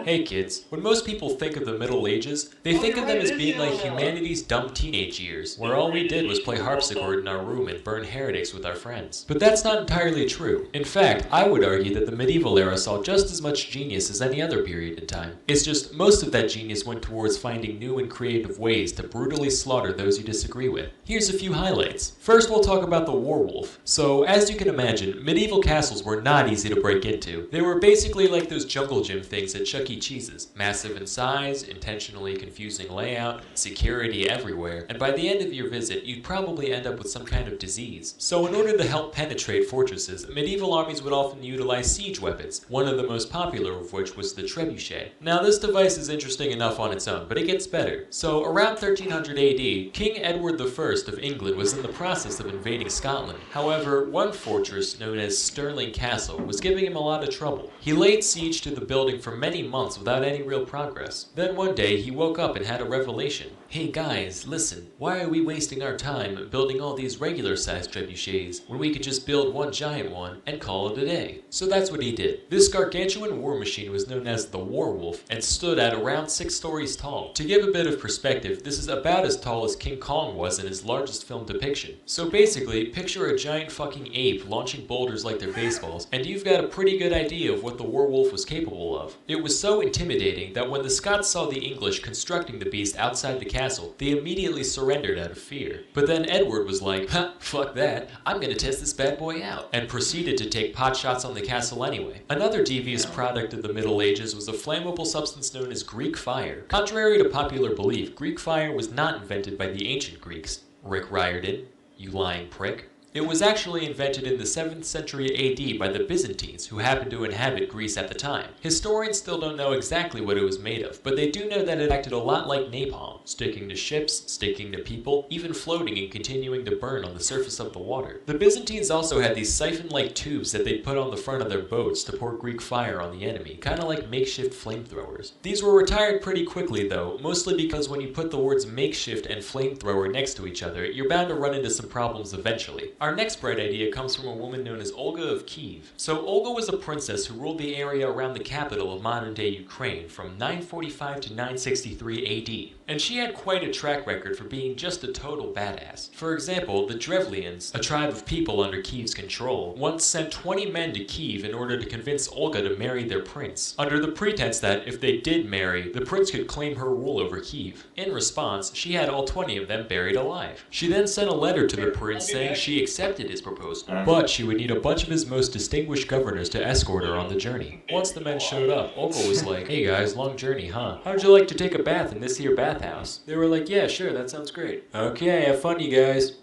Hey kids, when most people think of the Middle Ages, they think of them as being like humanity's dumb teenage years, where all we did was play harpsichord in our room and burn heretics with our friends. But that's not entirely true. In fact, I would argue that the medieval era saw just as much genius as any other period in time. It's just most of that genius went towards finding new and creative ways to brutally slaughter those you disagree with. Here's a few highlights. First, we'll talk about the werewolf. So, as you can imagine, medieval castles were not easy to break into. They were basically like those jungle gym things at Chuck E. Cheese's. Massive in size, intentionally confusing layout, security everywhere, and by the end of your visit, you'd probably end up with some kind of disease. So in order to help penetrate fortresses, medieval armies would often utilize siege weapons, one of the most popular of which was the trebuchet. Now this device is interesting enough on its own, but it gets better. So around 1300 AD, King Edward I of England was in the process of invading Scotland. However, one fortress, known as Stirling Castle, was giving him a lot of trouble. He laid siege to the building for many months without any real progress. Then one day he woke up and had a revelation. Hey guys, listen, why are we wasting our time building all these regular sized trebuchets when we could just build one giant one and call it a day? So that's what he did. This gargantuan war machine was known as the Werewolf and stood at around 6 stories tall. To give a bit of perspective, this is about as tall as King Kong was in his largest film depiction. So basically, picture a giant fucking ape launching boulders like they're baseballs, and you've got a pretty good idea of what the werewolf was capable of. It was so intimidating that when the Scots saw the English constructing the beast outside the castle, they immediately surrendered out of fear. But then Edward was like, "Ha, fuck that, I'm gonna test this bad boy out," and proceeded to take pot shots on the castle anyway. Another devious product of the Middle Ages was a flammable substance known as Greek fire. Contrary to popular belief, Greek fire was not invented by the ancient Greeks. Rick Riordan, you lying prick. It was actually invented in the 7th century AD by the Byzantines, who happened to inhabit Greece at the time. Historians still don't know exactly what it was made of, but they do know that it acted a lot like napalm, sticking to ships, sticking to people, even floating and continuing to burn on the surface of the water. The Byzantines also had these siphon-like tubes that they'd put on the front of their boats to pour Greek fire on the enemy, kinda like makeshift flamethrowers. These were retired pretty quickly though, mostly because when you put the words makeshift and flamethrower next to each other, you're bound to run into some problems eventually. Our next bright idea comes from a woman known as Olga of Kiev. So Olga was a princess who ruled the area around the capital of modern-day Ukraine from 945 to 963 AD. And she had quite a track record for being just a total badass. For example, the Drevlians, a tribe of people under Kiev's control, once sent 20 men to Kiev in order to convince Olga to marry their prince, under the pretense that if they did marry, the prince could claim her rule over Kiev. In response, she had all 20 of them buried alive. She then sent a letter to the prince saying she accepted his proposal, but she would need a bunch of his most distinguished governors to escort her on the journey. Once the men showed up, Olga was like, "Hey guys, long journey, huh? How'd you like to take a bath in this here bathhouse?" They were like, "Yeah, sure, that sounds great." "Okay, have fun, you guys."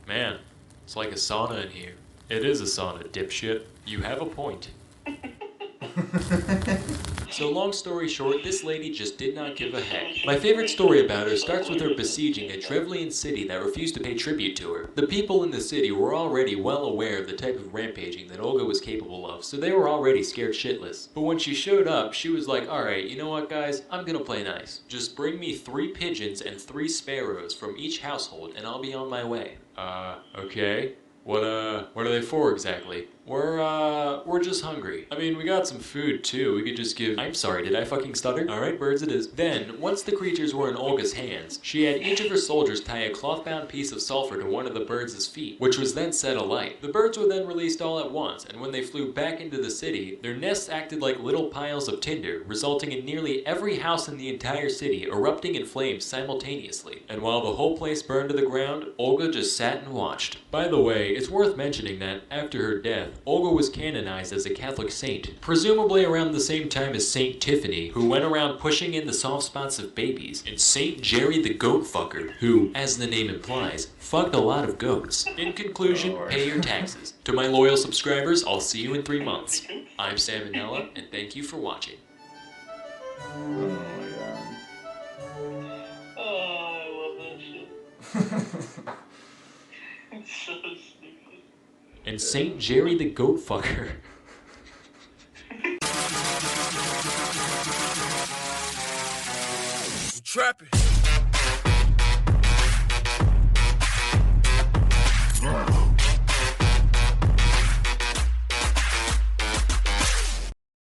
Man, it's like a sauna in here. It is a sauna, dipshit. You have a point. So long story short, this lady just did not give a heck. My favorite story about her starts with her besieging a Drevlian city that refused to pay tribute to her. The people in the city were already well aware of the type of rampaging that Olga was capable of, so they were already scared shitless. But when she showed up, she was like, "Alright, you know what guys, I'm gonna play nice. Just bring me 3 pigeons and 3 sparrows from each household and I'll be on my way." Okay. What are they for exactly? We're just hungry. I mean, we got some food too. We could just give... I'm sorry, did I fucking stutter? Alright, birds it is. Then, once the creatures were in Olga's hands, she had each of her soldiers tie a cloth-bound piece of sulfur to one of the birds' feet, which was then set alight. The birds were then released all at once, and when they flew back into the city, their nests acted like little piles of tinder, resulting in nearly every house in the entire city erupting in flames simultaneously. And while the whole place burned to the ground, Olga just sat and watched. By the way, it's worth mentioning that, after her death, Olga was canonized as a Catholic saint, presumably around the same time as Saint Tiffany, who went around pushing in the soft spots of babies, and Saint Jerry the Goat Fucker, who, as the name implies, fucked a lot of goats. In conclusion, pay your taxes. To my loyal subscribers, I'll see you in 3 months. I'm Sam Manella, and thank you for watching. Oh my god. Oh, I love that shit. It's so stupid. And Saint Jerry the Goat Fucker. Trapping.